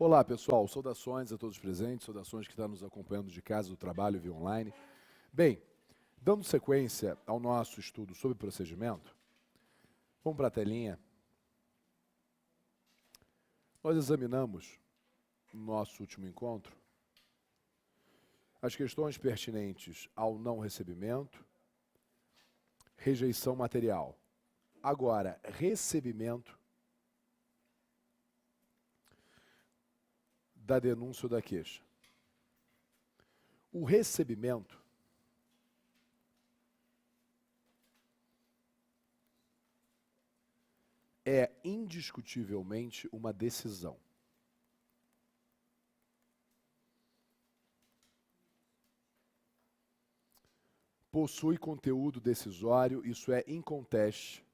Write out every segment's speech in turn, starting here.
Olá, pessoal. Saudações a todos presentes, saudações que estão nos acompanhando de casa, do trabalho via online. Bem, dando sequência ao nosso estudo sobre procedimento, vamos para a telinha. Nós examinamos, no nosso último encontro, as questões pertinentes ao não recebimento, rejeição material. Agora, recebimento da denúncia ou da queixa. O recebimento é indiscutivelmente uma decisão. Possui conteúdo decisório, isso é inconteste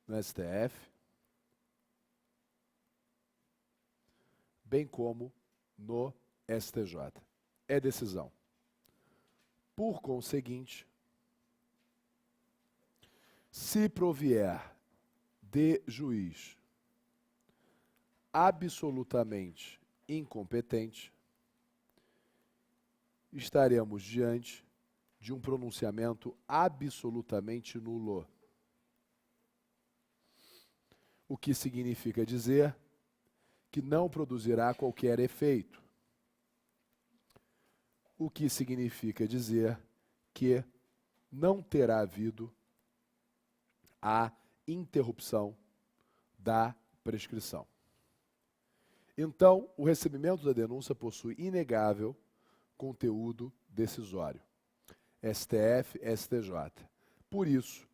no STF, bem como no STJ. É decisão. Por conseguinte, se provier de juiz absolutamente incompetente, estaremos diante de um pronunciamento absolutamente nulo. O que significa dizer que não produzirá qualquer efeito. O que significa dizer que não terá havido a interrupção da prescrição. Então, o recebimento da denúncia possui inegável conteúdo decisório. STF, STJ. Por isso,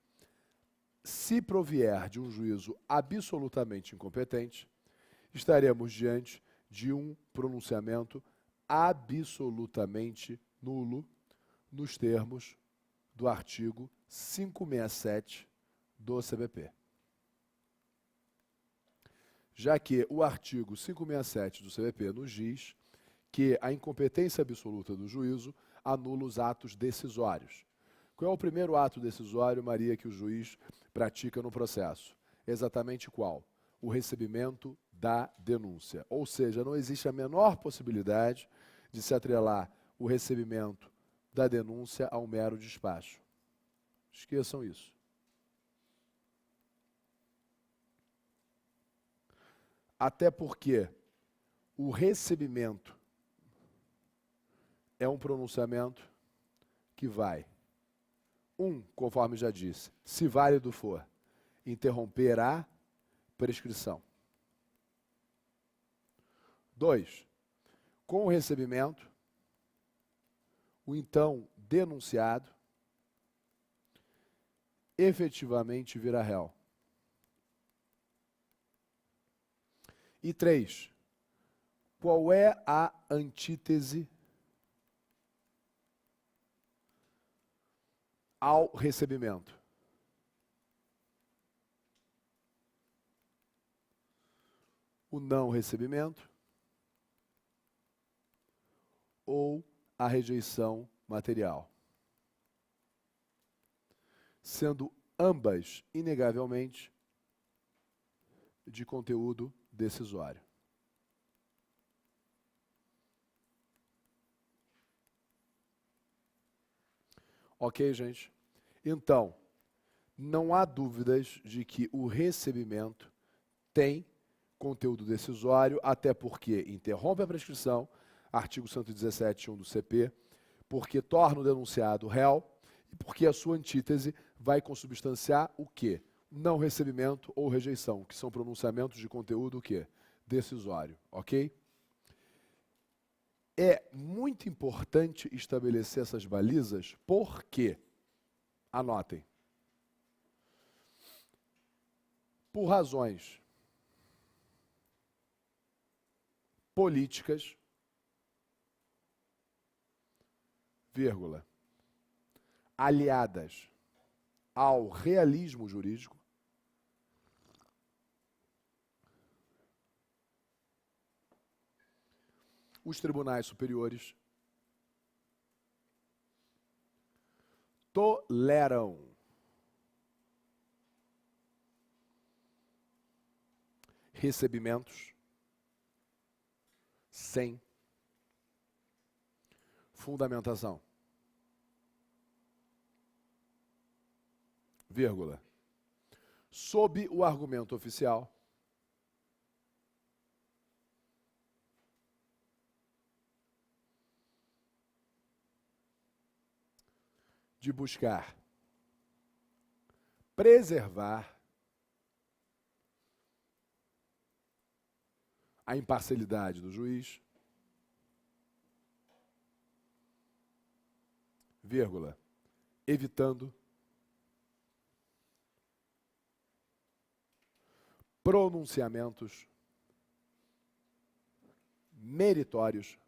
se provier de um juízo absolutamente incompetente, estaremos diante de um pronunciamento absolutamente nulo nos termos do artigo 567 do CBP. Já que o artigo 567 do CBP nos diz que a incompetência absoluta do juízo anula os atos decisórios. Qual é o primeiro ato decisório, Maria, que o juiz pratica no processo? Exatamente qual? O recebimento da denúncia. Ou seja, não existe a menor possibilidade de se atrelar o recebimento da denúncia a um mero despacho. Esqueçam isso. Até porque o recebimento é um pronunciamento que vai, conforme já disse, se válido for, interromper a prescrição. 2, com o recebimento, o então denunciado efetivamente vira réu. E 3, qual é a antítese ao recebimento? O não recebimento ou a rejeição material, sendo ambas, inegavelmente, de conteúdo decisório. Ok, gente? Então, não há dúvidas de que o recebimento tem conteúdo decisório, até porque interrompe a prescrição, artigo 117.1 do CP, porque torna o denunciado réu e porque a sua antítese vai consubstanciar o quê? Não recebimento ou rejeição, que são pronunciamentos de conteúdo o quê? Decisório, ok? É muito importante estabelecer essas balizas, porque, anotem, por razões políticas, vírgula, aliadas ao realismo jurídico, os tribunais superiores toleram recebimentos sem fundamentação, vírgula, sob o argumento oficial de buscar preservar a imparcialidade do juiz, vírgula, evitando pronunciamentos meritórios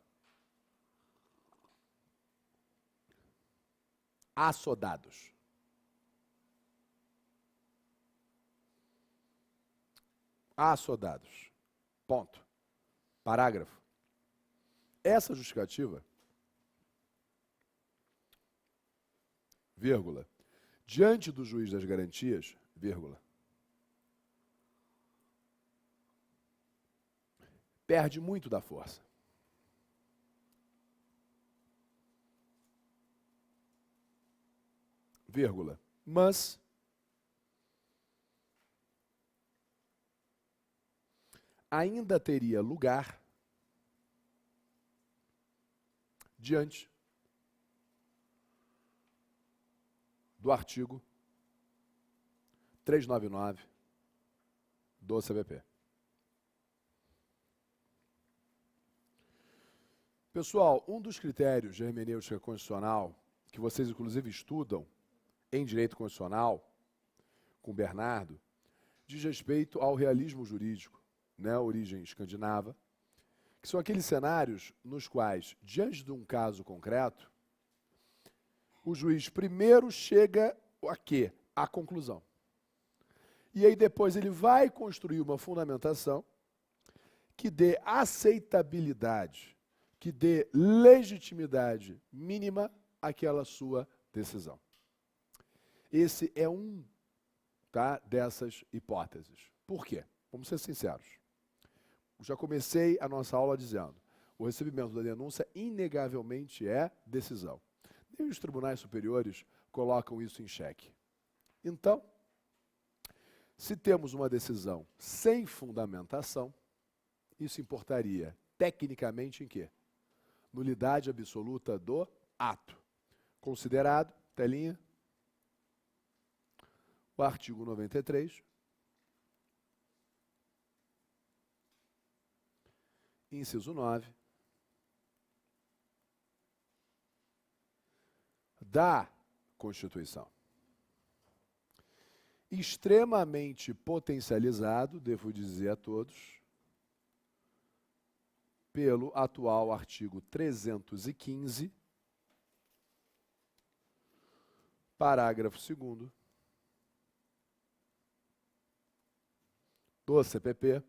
assodados. Assodados. Ponto. Parágrafo. Essa justificativa, vírgula, diante do juiz das garantias, vírgula, perde muito da força. Vírgula, mas ainda teria lugar diante do artigo 399 do CVP. Pessoal, um dos critérios de hermenêutica constitucional, que vocês inclusive estudam em direito constitucional, com Bernardo, diz respeito ao realismo jurídico, né, origem escandinava, que são aqueles cenários nos quais, diante de um caso concreto, o juiz primeiro chega a quê? À conclusão. E aí depois ele vai construir uma fundamentação que dê aceitabilidade, que dê legitimidade mínima àquela sua decisão. Esse é um, tá, dessas hipóteses. Por quê? Vamos ser sinceros. Já comecei a nossa aula dizendo, o recebimento da denúncia inegavelmente é decisão. Nem os tribunais superiores colocam isso em xeque. Então, se temos uma decisão sem fundamentação, isso importaria tecnicamente em quê? Nulidade absoluta do ato. Considerado, telinha, o artigo 93, inciso 9, da Constituição. Extremamente potencializado, devo dizer a todos, pelo atual artigo 315, parágrafo 2º, do CPP,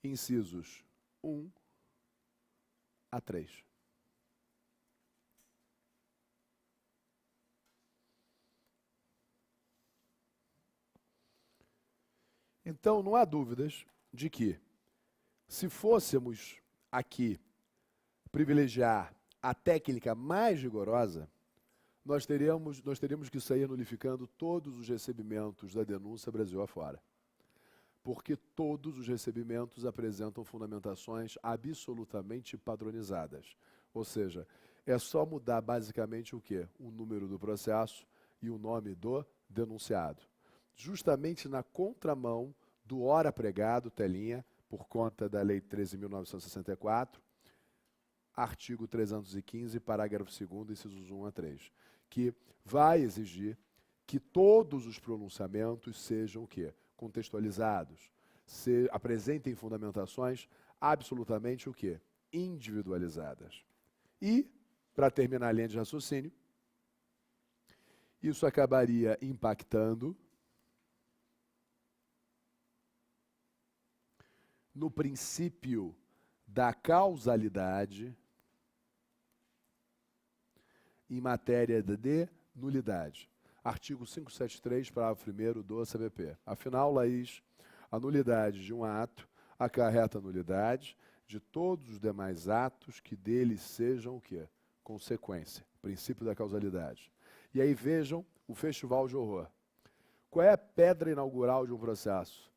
incisos 1 a 3. Então, não há dúvidas de que, se fôssemos aqui privilegiar a técnica mais rigorosa, nós teríamos que sair nulificando todos os recebimentos da denúncia Brasil afora. Porque todos os recebimentos apresentam fundamentações absolutamente padronizadas. Ou seja, é só mudar basicamente o quê? O número do processo e o nome do denunciado. Justamente na contramão do ora pregado, telinha, por conta da Lei 13.964, artigo 315, parágrafo 2º, incisos 1 a 3, que vai exigir que todos os pronunciamentos sejam o quê? Contextualizados, apresentem fundamentações absolutamente o quê? Individualizadas. E, para terminar a linha de raciocínio, isso acabaria impactando no princípio da causalidade em matéria de nulidade. Artigo 573, parágrafo 1º do CBP. Afinal, Laís, a nulidade de um ato acarreta a nulidade de todos os demais atos que deles sejam o quê? Consequência. Princípio da causalidade. E aí vejam o festival de horror. Qual é a pedra inaugural de um processo?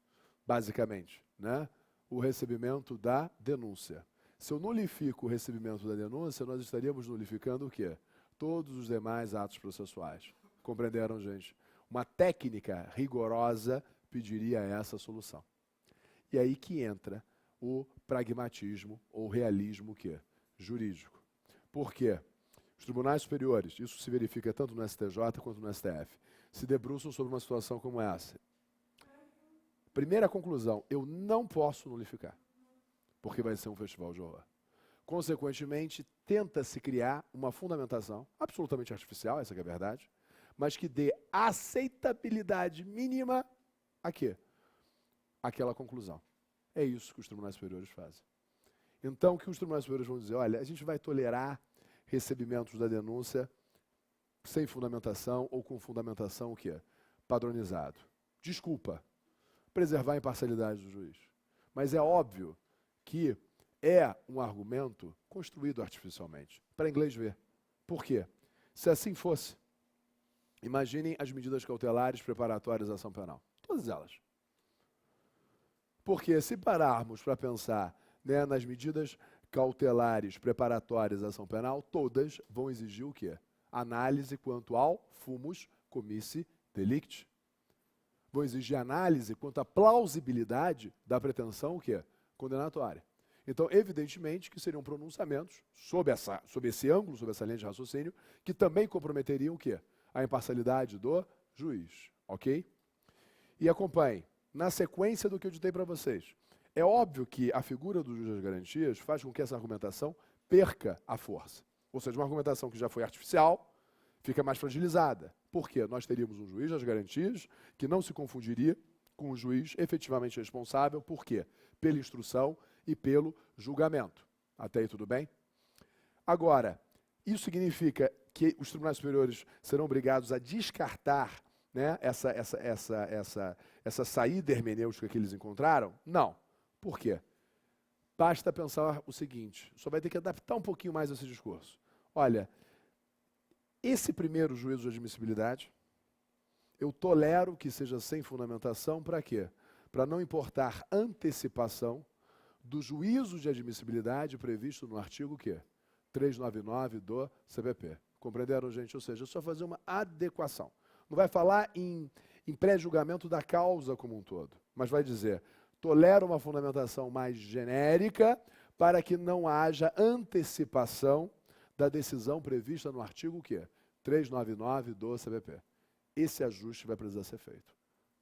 Basicamente, né? O recebimento da denúncia. Se eu nulifico o recebimento da denúncia, nós estaríamos nulificando o quê? Todos os demais atos processuais. Compreenderam, gente? Uma técnica rigorosa pediria essa solução. E aí que entra o pragmatismo ou realismo quê? Jurídico. Por quê? Os tribunais superiores, isso se verifica tanto no STJ quanto no STF, se debruçam sobre uma situação como essa. Primeira conclusão, eu não posso nulificar, porque vai ser um festival de horror. Consequentemente, tenta-se criar uma fundamentação absolutamente artificial, essa que é a verdade, mas que dê aceitabilidade mínima a quê? Aquela conclusão. É isso que os tribunais superiores fazem. Então, o que os tribunais superiores vão dizer? Olha, a gente vai tolerar recebimentos da denúncia sem fundamentação ou com fundamentação o quê? Padronizado. Desculpa, preservar a imparcialidade do juiz. Mas é óbvio que é um argumento construído artificialmente, para inglês ver. Por quê? Se assim fosse, imaginem as medidas cautelares preparatórias à ação penal. Todas elas. Porque se pararmos para pensar, né, nas medidas cautelares preparatórias à ação penal, todas vão exigir o quê? Análise quanto ao fumus comissi delicti. Vão exigir análise quanto à plausibilidade da pretensão o quê? Condenatória. Então, evidentemente que seriam pronunciamentos sob esse ângulo, sob essa linha de raciocínio, que também comprometeriam o quê? A imparcialidade do juiz. Ok? E acompanhe. Na sequência do que eu ditei para vocês, é óbvio que a figura do juiz das garantias faz com que essa argumentação perca a força. Ou seja, uma argumentação que já foi artificial fica mais fragilizada. Por quê? Nós teríamos um juiz das garantias que não se confundiria com o juiz efetivamente responsável. Por quê? Pela instrução e pelo julgamento. Até aí tudo bem? Agora, isso significa que os tribunais superiores serão obrigados a descartar, né, essa saída hermenêutica que eles encontraram? Não. Por quê? Basta pensar o seguinte, só vai ter que adaptar um pouquinho mais esse discurso. Olha, esse primeiro juízo de admissibilidade, eu tolero que seja sem fundamentação, para quê? Para não importar antecipação do juízo de admissibilidade previsto no artigo quê? 399 do CPP. Compreenderam, gente? Ou seja, é só fazer uma adequação. Não vai falar em pré-julgamento da causa como um todo, mas vai dizer, tolera uma fundamentação mais genérica para que não haja antecipação da decisão prevista no artigo quê? 399 do CPP. Esse ajuste vai precisar ser feito.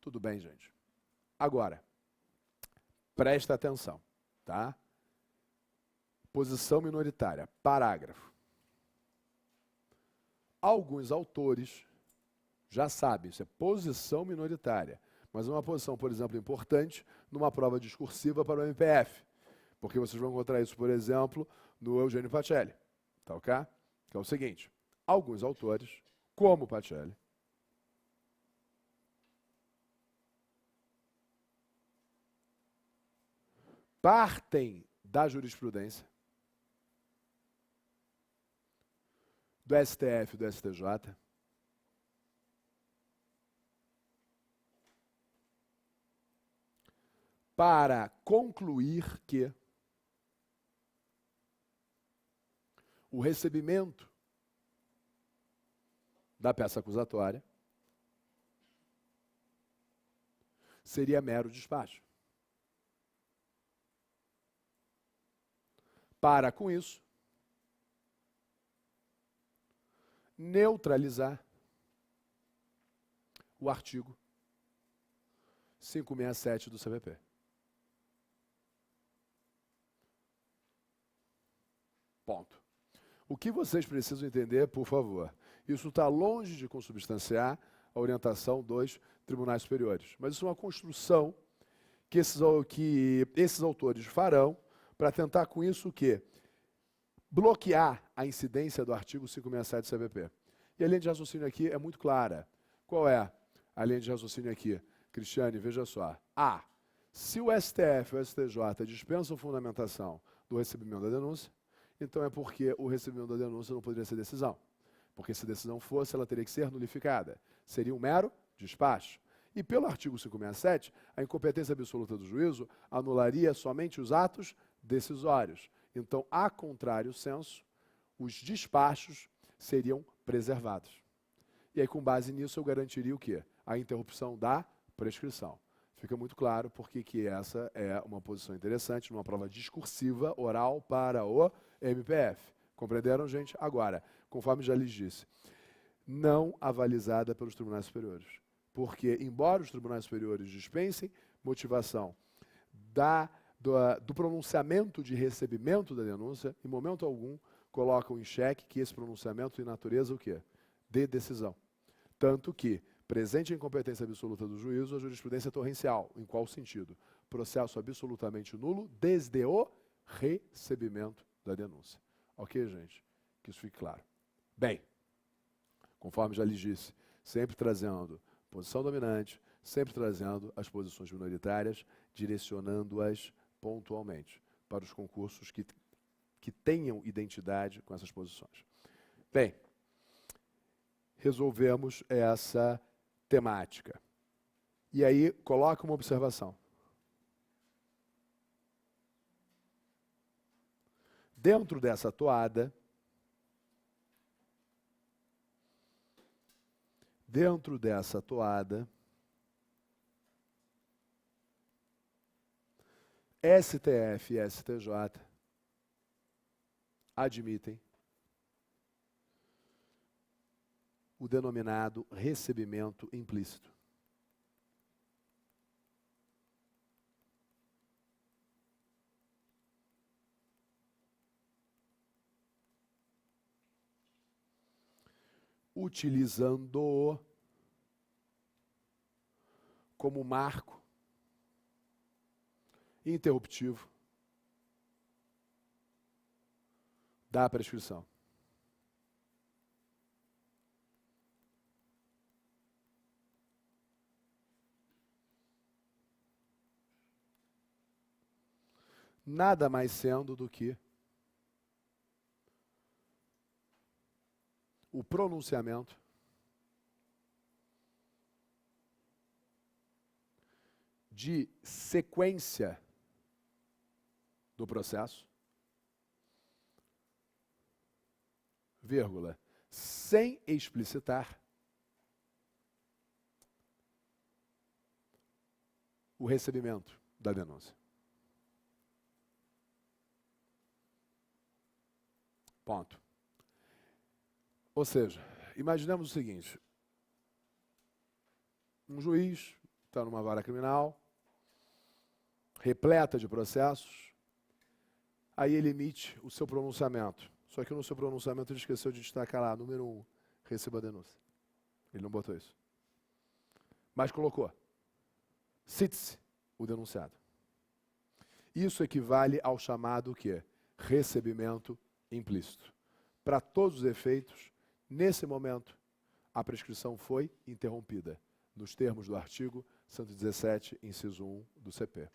Tudo bem, gente? Agora, presta atenção, tá? Posição minoritária, parágrafo. Alguns autores já sabem, isso é posição minoritária, mas é uma posição, por exemplo, importante numa prova discursiva para o MPF, porque vocês vão encontrar isso, por exemplo, no Eugênio Pacelli, tá ok? Que é o seguinte, alguns autores, como Pacelli, partem da jurisprudência do STF e do STJ para concluir que o recebimento da peça acusatória seria mero despacho. Para, com isso, neutralizar o artigo 567 do CPP. Ponto. O que vocês precisam entender, por favor, isso está longe de consubstanciar a orientação dos tribunais superiores, mas isso é uma construção que esses autores farão para tentar com isso o quê? Bloquear a incidência do artigo 567 do CPP. E a linha de raciocínio aqui é muito clara. Qual é a linha de raciocínio aqui? Cristiane, veja só. A. Se o STF ou o STJ dispensam fundamentação do recebimento da denúncia, então é porque o recebimento da denúncia não poderia ser decisão. Porque se decisão fosse, ela teria que ser nulificada. Seria um mero despacho. E pelo artigo 567, a incompetência absoluta do juízo anularia somente os atos decisórios. Então, a contrário senso, os despachos seriam preservados. E aí, com base nisso, eu garantiria o quê? A interrupção da prescrição. Fica muito claro porque que essa é uma posição interessante numa prova discursiva oral para o MPF. Compreenderam, gente? Agora, conforme já lhes disse, não avalizada pelos tribunais superiores. Porque, embora os tribunais superiores dispensem motivação do pronunciamento de recebimento da denúncia, em momento algum colocam em xeque que esse pronunciamento tem natureza o quê? De decisão. Tanto que, presente a incompetência absoluta do juízo, a jurisprudência é torrencial. Em qual sentido? Processo absolutamente nulo desde o recebimento da denúncia. Ok, gente? Que isso fique claro. Bem, conforme já lhes disse, sempre trazendo posição dominante, sempre trazendo as posições minoritárias, direcionando-as pontualmente para os concursos que tenham identidade com essas posições. Bem, resolvemos essa temática. E aí, coloca uma observação. Dentro dessa toada, STF e STJ admitem o denominado recebimento implícito. Utilizando-o como marco interruptivo da prescrição. Nada mais sendo do que o pronunciamento de sequência do processo, vírgula, sem explicitar o recebimento da denúncia. Ponto. Ou seja, imaginemos o seguinte: um juiz está numa vara criminal, repleta de processos, aí ele emite o seu pronunciamento. Só que no seu pronunciamento ele esqueceu de destacar lá, número 1, receba a denúncia. Ele não botou isso. Mas colocou, cite-se o denunciado. Isso equivale ao chamado o quê? Recebimento implícito. Para todos os efeitos, nesse momento, a prescrição foi interrompida, nos termos do artigo 117, inciso 1 do CP.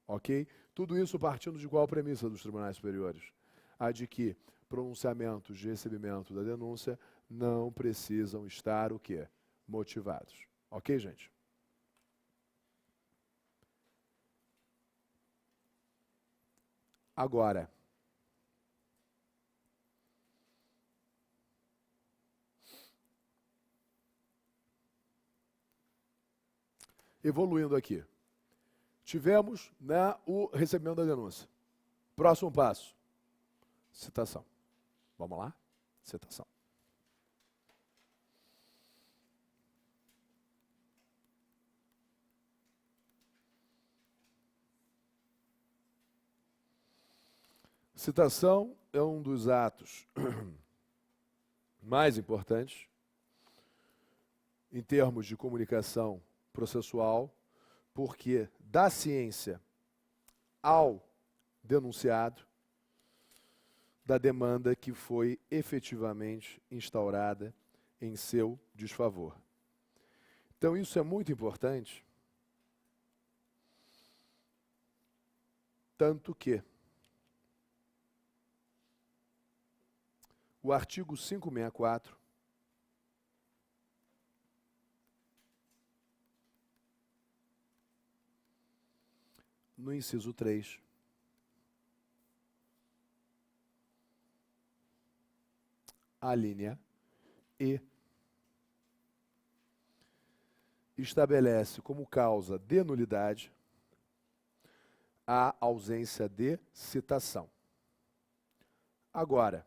Ok? Tudo isso partindo de qual premissa dos tribunais superiores? A de que pronunciamentos de recebimento da denúncia não precisam estar o quê? Motivados. Ok, gente? Agora, evoluindo aqui. Tivemos, né, o recebimento da denúncia. Próximo passo. Citação. Vamos lá? Citação. Citação é um dos atos mais importantes em termos de comunicação processual, porque dá ciência ao denunciado da demanda que foi efetivamente instaurada em seu desfavor. Então, isso é muito importante, tanto que o artigo 564, no inciso 3, a linha E, estabelece como causa de nulidade a ausência de citação. Agora,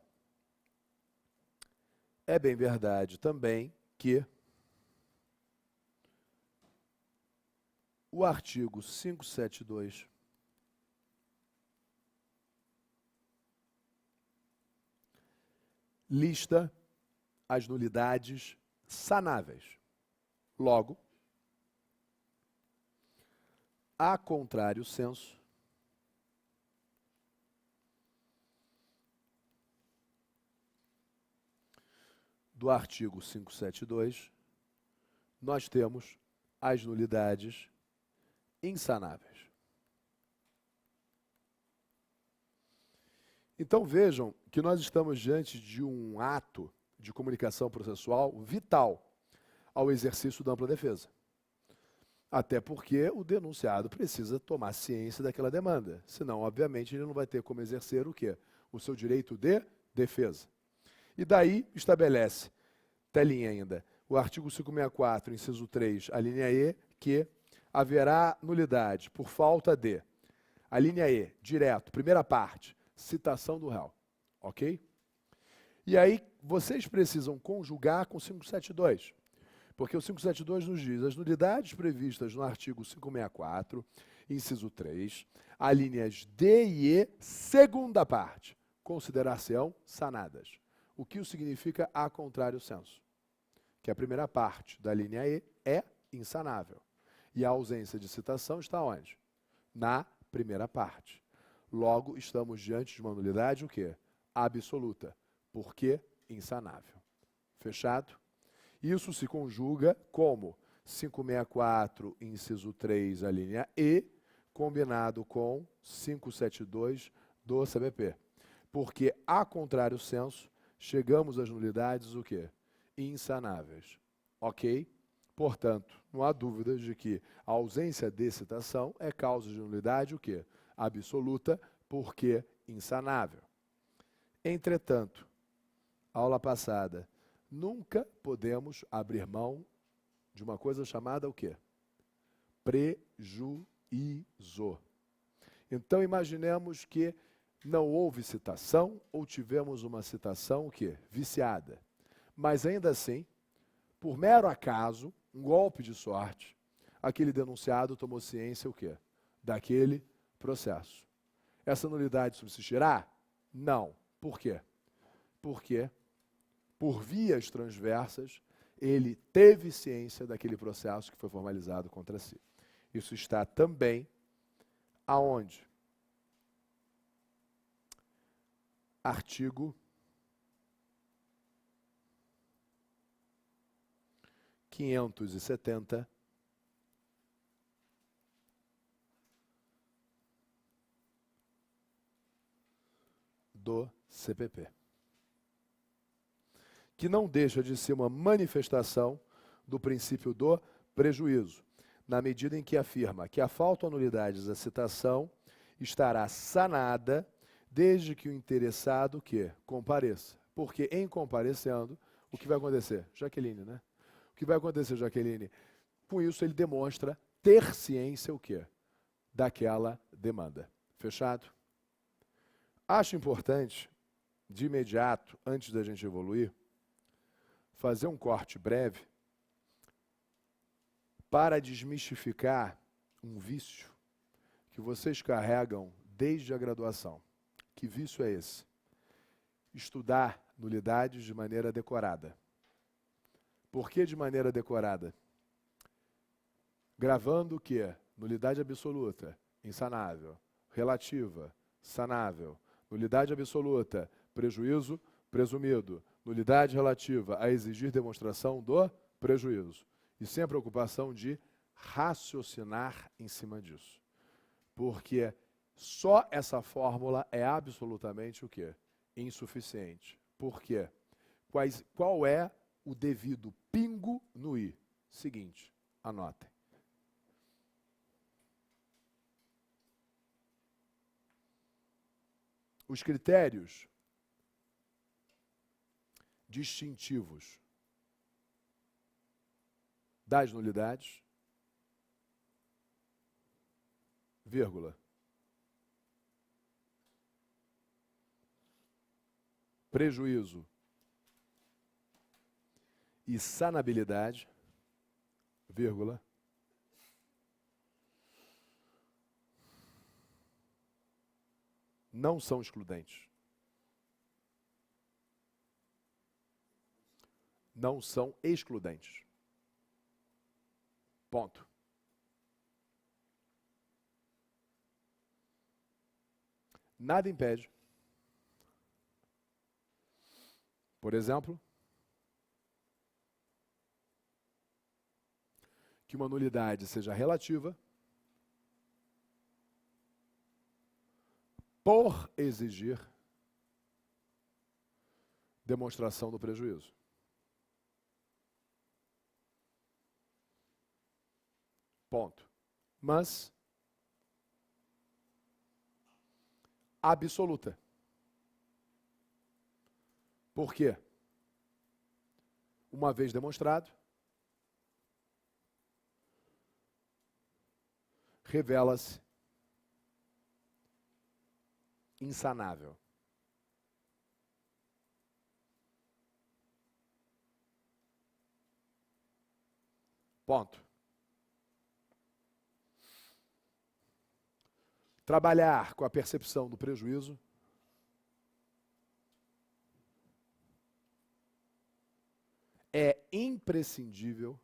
é bem verdade também que o artigo 572 lista as nulidades sanáveis. Logo, a contrário senso, do artigo 572, nós temos as nulidades insanáveis. Então vejam que nós estamos diante de um ato de comunicação processual vital ao exercício da ampla defesa. Até porque o denunciado precisa tomar ciência daquela demanda, senão, obviamente, ele não vai ter como exercer o quê? O seu direito de defesa. E daí estabelece, telinha ainda, o artigo 564, inciso 3, a linha E, que haverá nulidade por falta de, a linha E, direto, primeira parte, citação do réu, ok? E aí vocês precisam conjugar com o 572, porque o 572 nos diz as nulidades previstas no artigo 564, inciso 3, alíneas D e E, segunda parte, considerar-se-ão sanadas. O que significa a contrário senso? Que a primeira parte da linha E é insanável. E a ausência de citação está onde? Na primeira parte. Logo, estamos diante de uma nulidade o quê? Absoluta. Porque insanável. Fechado? Isso se conjuga como 564, inciso 3, a linha E, combinado com 572 do CBP. Porque, a contrário senso, chegamos às nulidades o quê? Insanáveis. Ok? Portanto, não há dúvidas de que a ausência de citação é causa de nulidade o quê? Absoluta, porque insanável. Entretanto, aula passada, nunca podemos abrir mão de uma coisa chamada o quê? Prejuízo. Então, imaginemos que não houve citação ou tivemos uma citação o quê? Viciada. Mas ainda assim, por mero acaso, um golpe de sorte, aquele denunciado tomou ciência o quê? Daquele processo. Essa nulidade subsistirá? Não. Por quê? Porque, por vias transversas, ele teve ciência daquele processo que foi formalizado contra si. Isso está também aonde? Artigo 570 do CPP, que não deixa de ser uma manifestação do princípio do prejuízo, na medida em que afirma que a falta ou nulidade da citação estará sanada desde que o interessado que compareça. Porque em comparecendo, o que vai acontecer? Jaqueline, né? O que vai acontecer, Jaqueline? Com isso ele demonstra ter ciência o quê? Daquela demanda. Fechado? Acho importante, de imediato, antes da gente evoluir, fazer um corte breve para desmistificar um vício que vocês carregam desde a graduação. Que vício é esse? Estudar nulidades de maneira decorada. Por que de maneira decorada? Gravando o quê? Nulidade absoluta, insanável. Relativa, sanável. Nulidade absoluta, prejuízo presumido. Nulidade relativa a exigir demonstração do prejuízo. E sem a preocupação de raciocinar em cima disso. Porque só essa fórmula é absolutamente o quê? Insuficiente. Por quê? Qual é o devido pingo no i? Seguinte, anotem. Os critérios distintivos das nulidades, vírgula, prejuízo e sanabilidade, vírgula, não são excludentes. Não são excludentes. Ponto. Nada impede, por exemplo, que uma nulidade seja relativa por exigir demonstração do prejuízo. Ponto. Mas absoluta. Por quê? Uma vez demonstrado, revela-se insanável. Ponto. Trabalhar com a percepção do prejuízo é imprescindível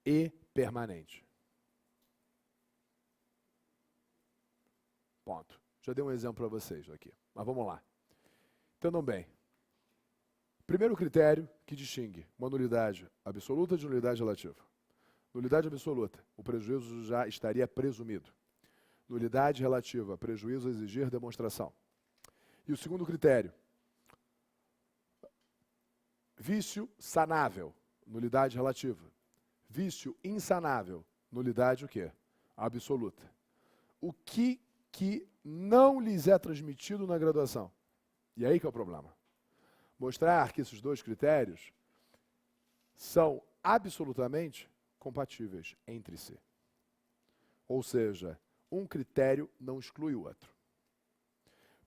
e permanente. Ponto. Já dei um exemplo para vocês aqui, mas vamos lá. Entendam bem. Primeiro critério que distingue uma nulidade absoluta de nulidade relativa. Nulidade absoluta, o prejuízo já estaria presumido. Nulidade relativa, prejuízo a exigir demonstração. E o segundo critério, vício sanável, nulidade relativa. Vício insanável, nulidade o quê? Absoluta. O que não lhes é transmitido na graduação? E aí que é o problema. Mostrar que esses dois critérios são absolutamente compatíveis entre si. Ou seja, um critério não exclui o outro.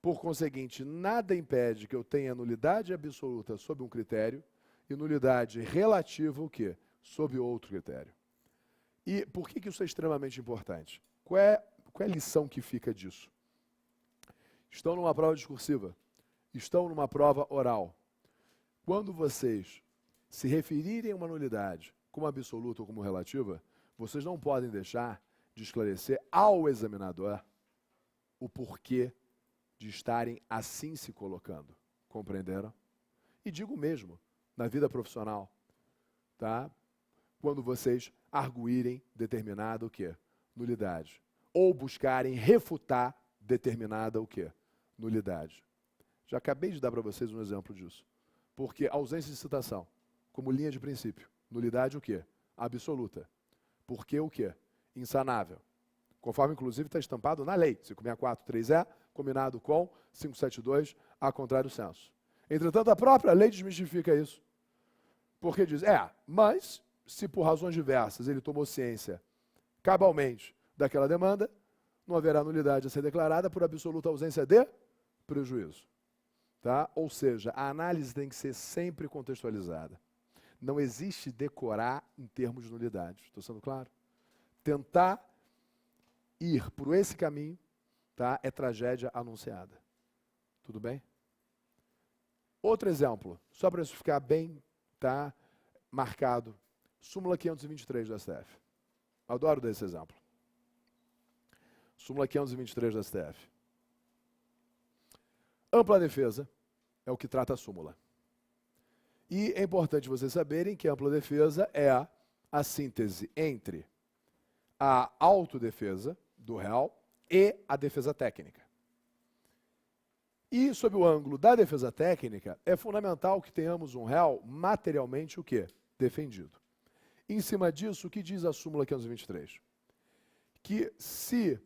Por conseguinte, nada impede que eu tenha nulidade absoluta sob um critério e nulidade relativa o quê? Sob outro critério. E por que isso é extremamente importante? Qual é a lição que fica disso? Estão numa prova discursiva, estão numa prova oral. Quando vocês se referirem a uma nulidade como absoluta ou como relativa, vocês não podem deixar de esclarecer ao examinador o porquê de estarem assim se colocando. Compreenderam? E digo mesmo, na vida profissional, tá? Quando vocês arguírem determinada o quê? Nulidade. Ou buscarem refutar determinada o quê? Nulidade. Já acabei de dar para vocês um exemplo disso. Porque ausência de citação, como linha de princípio. Nulidade o quê? Absoluta. Porque o quê? Insanável. Conforme, inclusive, está estampado na lei. 564.3e, combinado com 572, a contrário senso. Entretanto, a própria lei desmistifica isso. Porque diz, mas se por razões diversas ele tomou ciência cabalmente daquela demanda, não haverá nulidade a ser declarada por absoluta ausência de prejuízo. Tá? Ou seja, a análise tem que ser sempre contextualizada. Não existe decorar em termos de nulidade. Estou sendo claro? Tentar ir por esse caminho, tá, é tragédia anunciada. Tudo bem? Outro exemplo, só para isso ficar bem, tá, marcado. Súmula 523 do STF. Adoro dar esse exemplo. Súmula 523 do STF. Ampla defesa é o que trata a súmula. E é importante vocês saberem que a ampla defesa é a síntese entre a autodefesa do réu e a defesa técnica. E, sob o ângulo da defesa técnica, é fundamental que tenhamos um réu materialmente o quê? Defendido. Em cima disso, o que diz a súmula 523? Que se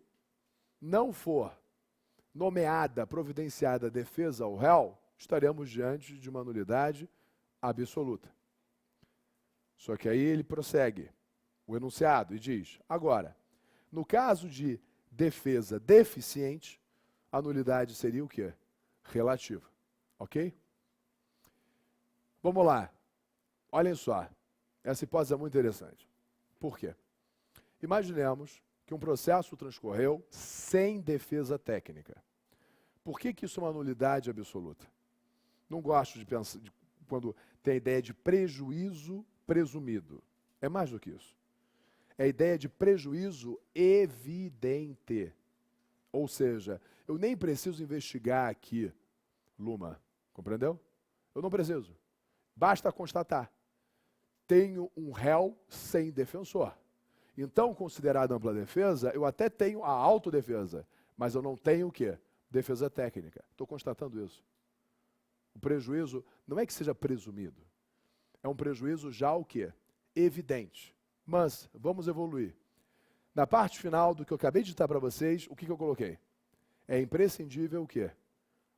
não for nomeada, providenciada defesa ao réu, estaremos diante de uma nulidade absoluta. Só que aí ele prossegue o enunciado e diz, agora, no caso de defesa deficiente, a nulidade seria o quê? Relativa. Ok? Vamos lá. Olhem só. Essa hipótese é muito interessante. Por quê? Imaginemos que um processo transcorreu sem defesa técnica. Por que isso é uma nulidade absoluta? Não gosto de pensar quando tem a ideia de prejuízo presumido. É mais do que isso. É a ideia de prejuízo evidente. Ou seja, eu nem preciso investigar aqui, Luma, compreendeu? Eu não preciso. Basta constatar. Tenho um réu sem defensor. Então, considerada ampla defesa, eu até tenho a autodefesa, mas eu não tenho o quê? Defesa técnica. Estou constatando isso. O prejuízo não é que seja presumido. É um prejuízo já o quê? Evidente. Mas, vamos evoluir. Na parte final do que eu acabei de ditar para vocês, o que eu coloquei? É imprescindível o quê?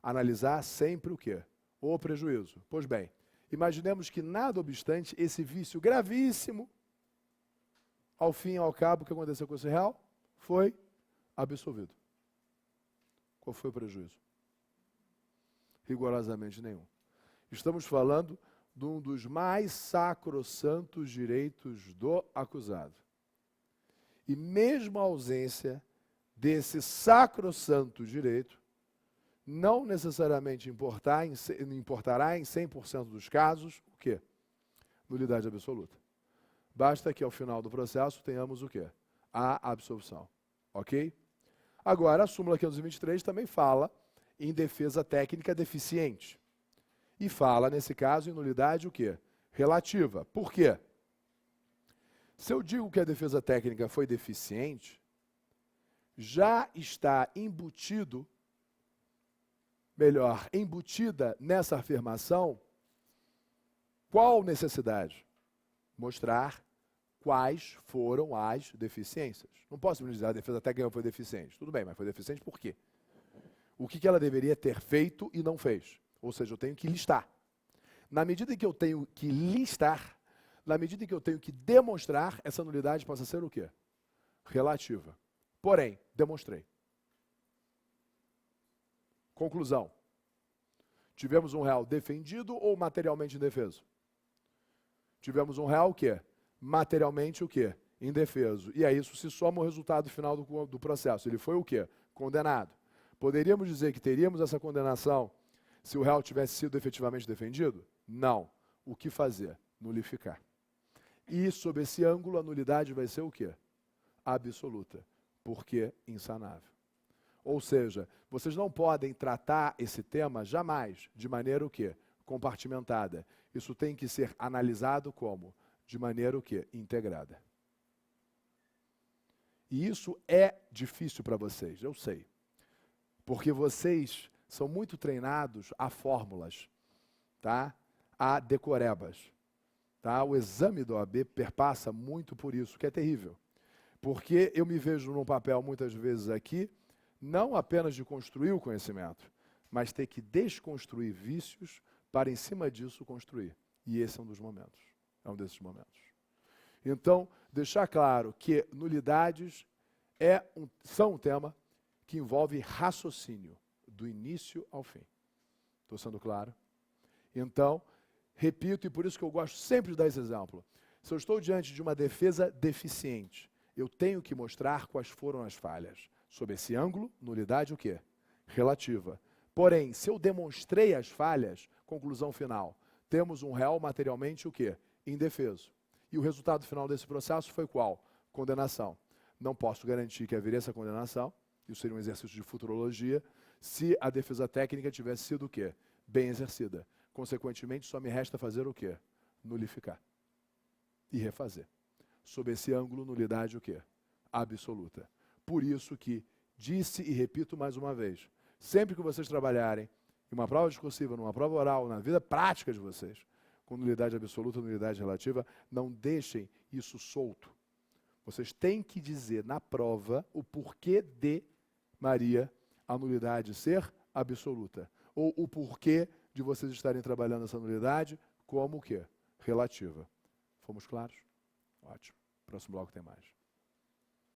Analisar sempre o quê? O prejuízo. Pois bem, imaginemos que nada obstante esse vício gravíssimo, ao fim e ao cabo, o que aconteceu com esse réu? Foi absolvido. Qual foi o prejuízo? Rigorosamente nenhum. Estamos falando de um dos mais sacrossantos direitos do acusado. E mesmo a ausência desse sacrossanto direito, não necessariamente importará em 100% dos casos, o quê? Nulidade absoluta. Basta que ao final do processo tenhamos o quê? A absolvição. Ok? Agora, a súmula 523 também fala em defesa técnica deficiente. E fala, nesse caso, em nulidade o quê? Relativa. Por quê? Se eu digo que a defesa técnica foi deficiente, já está embutida nessa afirmação, qual necessidade? Mostrar quais foram as deficiências. Não posso me dizer que a defesa técnica foi deficiente. Tudo bem, mas foi deficiente por quê? O que ela deveria ter feito e não fez? Ou seja, eu tenho que listar. Na medida em que eu tenho que listar, na medida em que eu tenho que demonstrar, essa nulidade passa a ser o quê? Relativa. Porém, demonstrei. Conclusão. Tivemos um réu defendido ou materialmente indefeso? Tivemos um réu o quê? Materialmente o quê? Indefeso. E aí isso se soma ao resultado final do processo. Ele foi o quê? Condenado. Poderíamos dizer que teríamos essa condenação se o réu tivesse sido efetivamente defendido? Não. O que fazer? Nulificar. E, sob esse ângulo, a nulidade vai ser o quê? Absoluta. Porque insanável. Ou seja, vocês não podem tratar esse tema jamais de maneira o quê? Compartimentada. Isso tem que ser analisado como? De maneira o quê? Integrada. E isso é difícil para vocês, eu sei. Porque vocês são muito treinados a fórmulas, tá? A decorebas. Tá? O exame do OAB perpassa muito por isso, que é terrível. Porque eu me vejo num papel, muitas vezes aqui, não apenas de construir o conhecimento, mas ter que desconstruir vícios para, em cima disso, construir. E esse é um dos momentos. É um desses momentos. Então, deixar claro que nulidades são um tema que envolve raciocínio, do início ao fim. Estou sendo claro? Então, repito, e por isso que eu gosto sempre de dar esse exemplo. Se eu estou diante de uma defesa deficiente, eu tenho que mostrar quais foram as falhas. Sob esse ângulo, nulidade o quê? Relativa. Porém, se eu demonstrei as falhas, conclusão final, temos um réu materialmente o quê? Indefeso. E o resultado final desse processo foi qual? Condenação. Não posso garantir que haveria essa condenação, isso seria um exercício de futurologia, se a defesa técnica tivesse sido o quê? Bem exercida. Consequentemente, só me resta fazer o quê? Nulificar. E refazer. Sob esse ângulo, nulidade o quê? Absoluta. Por isso que disse e repito mais uma vez, sempre que vocês trabalharem em uma prova discursiva, numa prova oral, na vida prática de vocês, com nulidade absoluta, nulidade relativa, não deixem isso solto. Vocês têm que dizer na prova o porquê de Maria a nulidade ser absoluta. Ou o porquê de vocês estarem trabalhando essa nulidade como o quê? Relativa. Fomos claros? Ótimo. Próximo bloco tem mais.